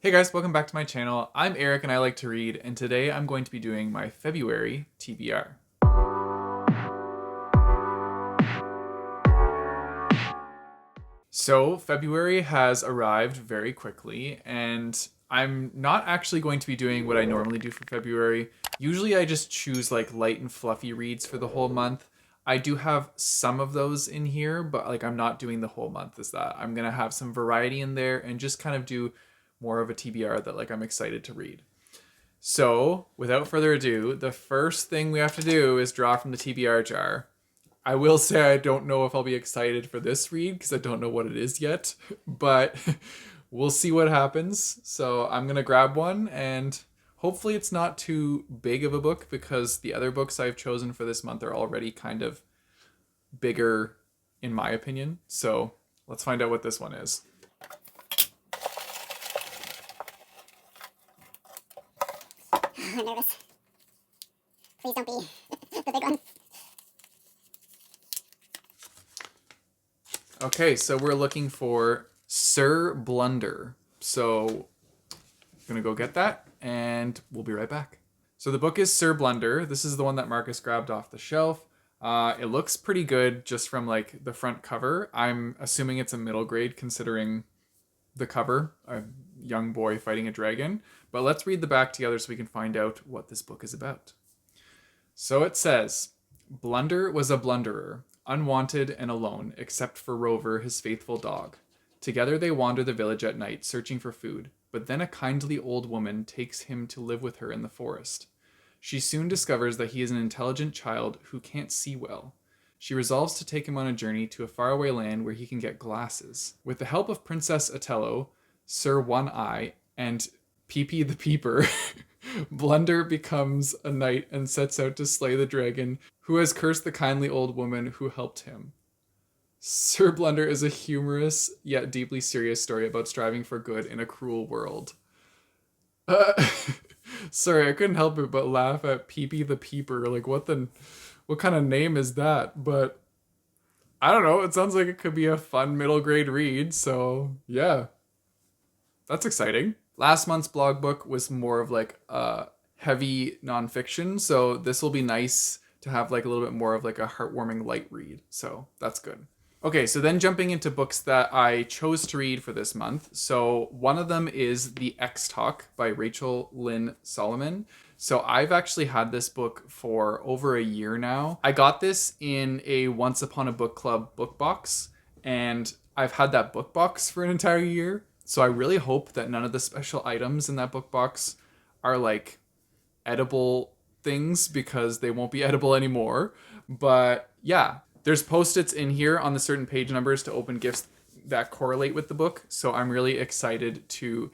Hey guys, welcome back to my channel. I'm Eric and I like to read, and today I'm going to be doing my February TBR. So February has arrived very quickly, and I'm not actually going to be doing what I normally do for February. Usually I just choose like light and fluffy reads for the whole month. I do have some of those in here, but like I'm not doing the whole month as that. I'm gonna have some variety in there and just kind of do more of a TBR that like I'm excited to read. So without further ado, the first thing we have to do is draw from the TBR jar. I will say I don't know if I'll be excited for this read because I don't know what it is yet, but we'll see what happens. So I'm going to grab one, and hopefully it's not too big of a book because the other books I've chosen for this month are already kind of bigger in my opinion. So let's find out what this one is. I'm nervous. Please don't be the big one. Okay, so we're looking for Sir Blunder. So I'm gonna go get that and we'll be right back. So the book is Sir Blunder. This is the one that Marcus grabbed off the shelf. It looks pretty good just from like the front cover. I'm assuming it's a middle grade considering the cover, a young boy fighting a dragon. But let's read the back together so we can find out what this book is about. So it says, Blunder was a blunderer, unwanted and alone, except for Rover, his faithful dog. Together they wander the village at night, searching for food, but then a kindly old woman takes him to live with her in the forest. She soon discovers that he is an intelligent child who can't see well. She resolves to take him on a journey to a faraway land where he can get glasses. With the help of Princess Otello, Sir One-Eye, and Pee-Pee the Peeper, Blunder becomes a knight and sets out to slay the dragon who has cursed the kindly old woman who helped him. Sir Blunder is a humorous yet deeply serious story about striving for good in a cruel world. Uh, sorry, I couldn't help it but laugh at Pee-Pee the Peeper. Like, what kind of name is that? But I don't know. It sounds like it could be a fun middle grade read. So yeah, that's exciting. Last month's blog book was more of like a heavy nonfiction. So this will be nice to have like a little bit more of like a heartwarming light read. So that's good. Okay, so then jumping into books that I chose to read for this month. So one of them is The X Talk by Rachel Lynn Solomon. So I've actually had this book for over a year now. I got this in a Once Upon a Book Club book box, and I've had that book box for an entire year. So I really hope that none of the special items in that book box are like edible things because they won't be edible anymore. But yeah, there's post-its in here on the certain page numbers to open gifts that correlate with the book. So I'm really excited to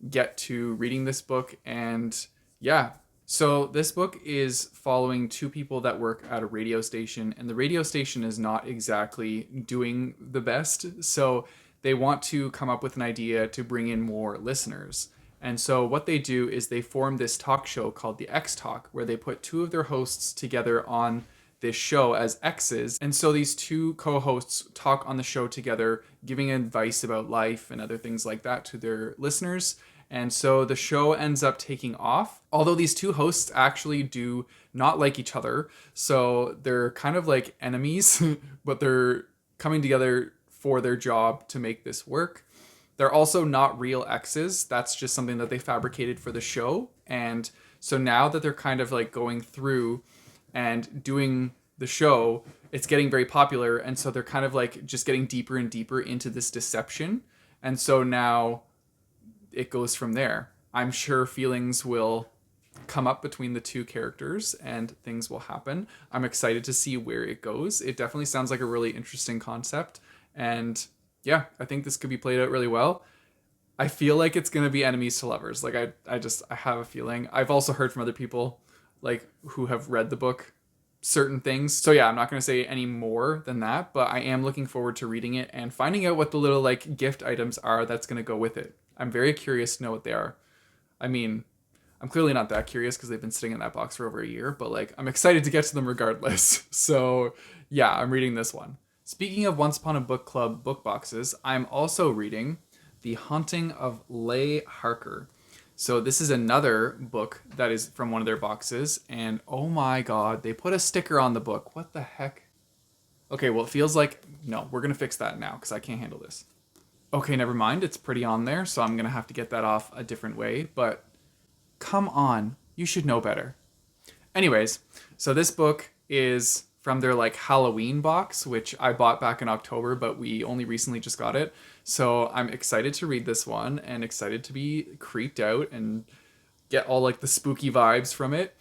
get to reading this book. And yeah, so this book is following two people that work at a radio station, and the radio station is not exactly doing the best. So they want to come up with an idea to bring in more listeners. And so what they do is they form this talk show called the X Talk, where they put two of their hosts together on this show as X's. And so these two co-hosts talk on the show together, giving advice about life and other things like that to their listeners. And so the show ends up taking off, although these two hosts actually do not like each other. So they're kind of like enemies, but they're coming together for their job to make this work. They're also not real exes. That's just something that they fabricated for the show. And so now that they're kind of like going through and doing the show, it's getting very popular. And so they're kind of like just getting deeper and deeper into this deception. And so now it goes from there. I'm sure feelings will come up between the two characters and things will happen. I'm excited to see where it goes. It definitely sounds like a really interesting concept. And yeah, I think this could be played out really well. I feel like it's going to be enemies to lovers. Like I have a feeling. I've also heard from other people like who have read the book certain things. So yeah, I'm not going to say any more than that, but I am looking forward to reading it and finding out what the little like gift items are that's going to go with it. I'm very curious to know what they are. I mean, I'm clearly not that curious because they've been sitting in that box for over a year, but like I'm excited to get to them regardless. So yeah, I'm reading this one. Speaking of Once Upon a Book Club book boxes, I'm also reading The Haunting of Lei Harper. So this is another book that is from one of their boxes, and oh my god, they put a sticker on the book. What the heck? Okay, well, it feels like... No, we're going to fix that now because I can't handle this. Okay, never mind. It's pretty on there, so I'm going to have to get that off a different way. But come on. You should know better. Anyways, so this book is from their like Halloween box, which I bought back in October, but we only recently just got it. So I'm excited to read this one and excited to be creeped out and get all like the spooky vibes from it.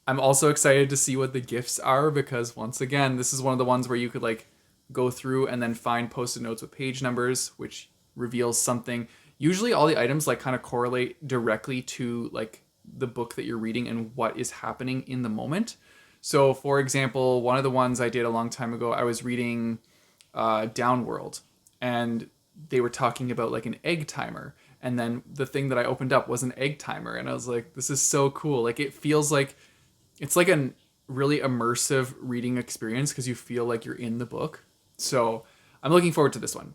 I'm also excited to see what the gifts are because once again, this is one of the ones where you could like go through and then find post-it notes with page numbers, which reveals something. Usually all the items like kind of correlate directly to like the book that you're reading and what is happening in the moment. So for example, one of the ones I did a long time ago, I was reading Downworld, and they were talking about like an egg timer. And then the thing that I opened up was an egg timer. And I was like, this is so cool. Like it feels like it's like a really immersive reading experience because you feel like you're in the book. So I'm looking forward to this one.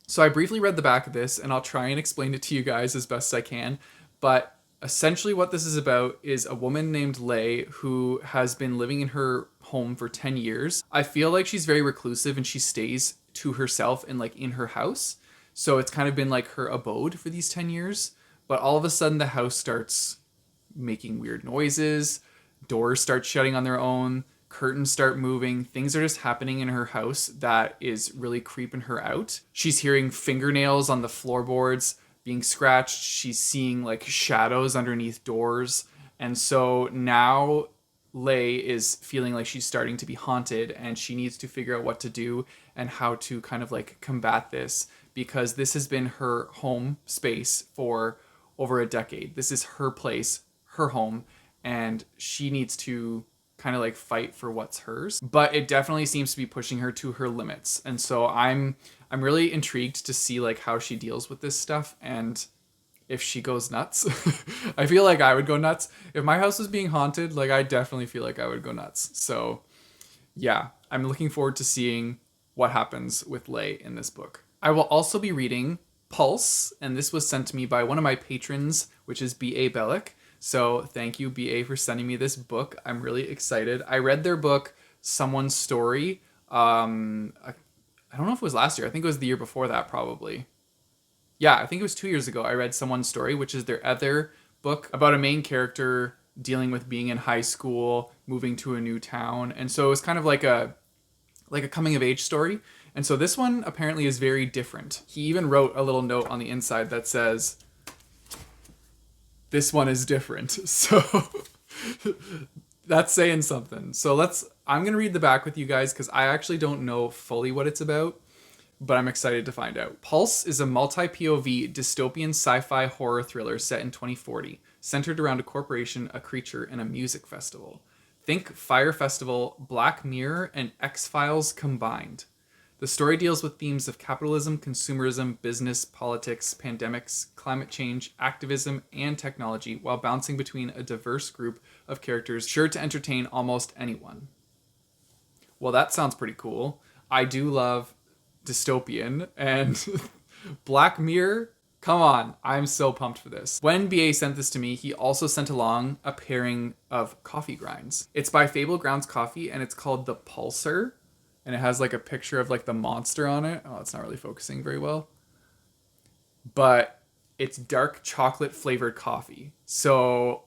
So I briefly read the back of this, and I'll try and explain it to you guys as best I can. But essentially what this is about is a woman named Lei who has been living in her home for 10 years. I feel like she's very reclusive and she stays to herself and like in her house. So it's kind of been like her abode for these 10 years. But all of a sudden the house starts making weird noises. Doors start shutting on their own. Curtains start moving. Things are just happening in her house that is really creeping her out. She's hearing fingernails on the floorboards being scratched. She's seeing like shadows underneath doors. And so now Lei is feeling like she's starting to be haunted, and she needs to figure out what to do and how to kind of like combat this, because this has been her home space for over a decade. This is her place, her home, and she needs to kind of like fight for what's hers. But it definitely seems to be pushing her to her limits. And so I'm really intrigued to see like how she deals with this stuff and if she goes nuts. I feel like I would go nuts. If my house was being haunted, like I definitely feel like I would go nuts. So yeah, I'm looking forward to seeing what happens with Lei in this book. I will also be reading Pulse, and this was sent to me by one of my patrons, which is B.A. Bellick. So thank you, B.A., for sending me this book. I'm really excited. I read their book, Someone's Story. I don't know if it was last year. I think it was the year before that, probably. Yeah, I think it was 2 years ago. I read Someone's Story, which is their other book about a main character dealing with being in high school, moving to a new town. And so it was kind of like a coming of age story. And so this one apparently is very different. He even wrote a little note on the inside that says, this one is different. So that's saying something. So I'm going to read the back with you guys because I actually don't know fully what it's about, but I'm excited to find out. Pulse is a multi-POV dystopian sci-fi horror thriller set in 2040, centered around a corporation, a creature, and a music festival. Think Fire Festival, Black Mirror, and X-Files combined. The story deals with themes of capitalism, consumerism, business, politics, pandemics, climate change, activism, and technology, while bouncing between a diverse group of characters sure to entertain almost anyone. Well, that sounds pretty cool. I do love dystopian, and Black Mirror, come on, I'm so pumped for this. When BA sent this to me, he also sent along a pairing of coffee grinds. It's by Fable Grounds Coffee, and it's called the Pulsar. And it has like a picture of like the monster on it. Oh, it's not really focusing very well. But it's dark chocolate flavored coffee. So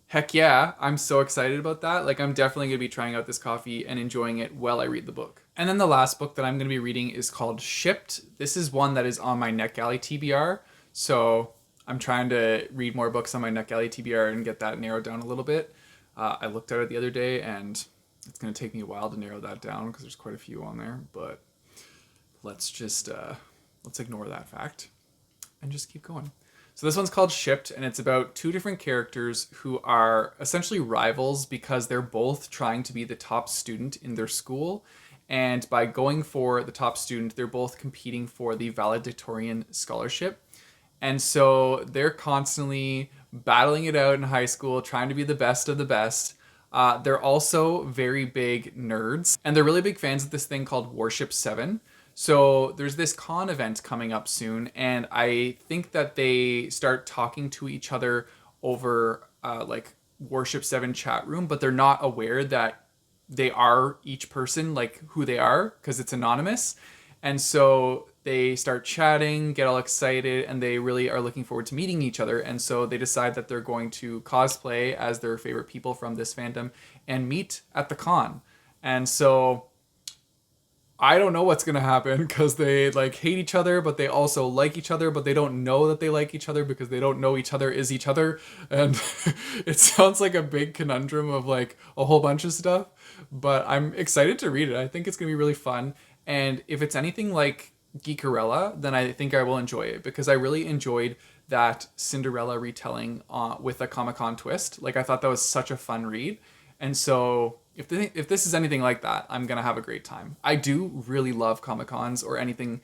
heck yeah, I'm so excited about that. Like I'm definitely going to be trying out this coffee and enjoying it while I read the book. And then the last book that I'm going to be reading is called Shipt. This is one that is on my NetGalley TBR. So I'm trying to read more books on my NetGalley TBR and get that narrowed down a little bit. I looked at it the other day, and it's going to take me a while to narrow that down because there's quite a few on there, but let's ignore that fact and just keep going. So this one's called Shipt, and it's about two different characters who are essentially rivals because they're both trying to be the top student in their school. And by going for the top student, they're both competing for the valedictorian scholarship. And so they're constantly battling it out in high school, trying to be the best of the best. They're also very big nerds, and they're really big fans of this thing called Warship 7. So there's this con event coming up soon, and I think that they start talking to each other over like Warship 7 chat room, but they're not aware that they are each person, like who they are, because it's anonymous. And so they start chatting, get all excited, and they really are looking forward to meeting each other. And so they decide that they're going to cosplay as their favorite people from this fandom and meet at the con. And so I don't know what's gonna happen because they like hate each other, but they also like each other, but they don't know that they like each other because they don't know each other is each other, and it sounds like a big conundrum of like a whole bunch of stuff. But I'm excited to read it. I think it's gonna be really fun, and if it's anything like Geekerella, then I think I will enjoy it because I really enjoyed that Cinderella retelling with a Comic-Con twist. Like I thought that was such a fun read. And so if this is anything like that, I'm going to have a great time. I do really love Comic-Cons or anything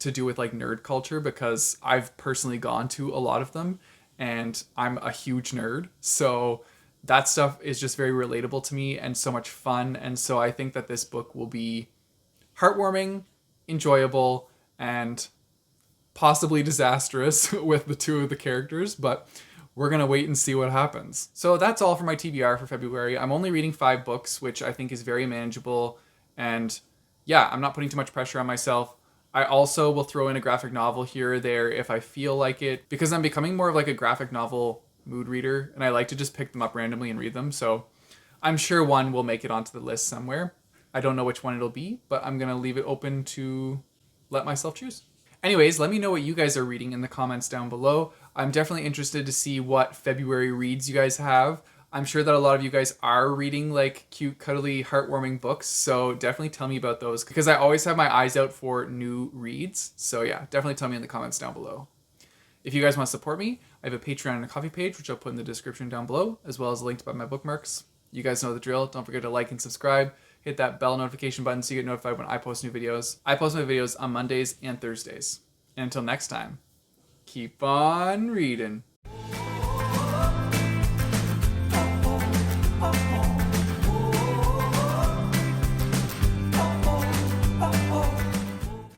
to do with like nerd culture because I've personally gone to a lot of them and I'm a huge nerd. So that stuff is just very relatable to me and so much fun. And so I think that this book will be heartwarming, enjoyable, and possibly disastrous with the two of the characters, but we're going to wait and see what happens. So that's all for my TBR for February. I'm only reading 5 books, which I think is very manageable. And yeah, I'm not putting too much pressure on myself. I also will throw in a graphic novel here or there if I feel like it, because I'm becoming more of like a graphic novel mood reader, and I like to just pick them up randomly and read them. So I'm sure one will make it onto the list somewhere. I don't know which one it'll be, but I'm going to leave it open to let myself choose. Anyways, let me know what you guys are reading in the comments down below. I'm definitely interested to see what February reads you guys have. I'm sure that a lot of you guys are reading like cute, cuddly, heartwarming books, so definitely tell me about those because I always have my eyes out for new reads. So yeah, definitely tell me in the comments down below. If you guys want to support me, I have a Patreon and a Coffee page, which I'll put in the description down below, as well as a link to buy my bookmarks. You guys know the drill. Don't forget to like and subscribe. Hit that bell notification button so you get notified when I post new videos. I post my videos on Mondays and Thursdays. And until next time, keep on reading.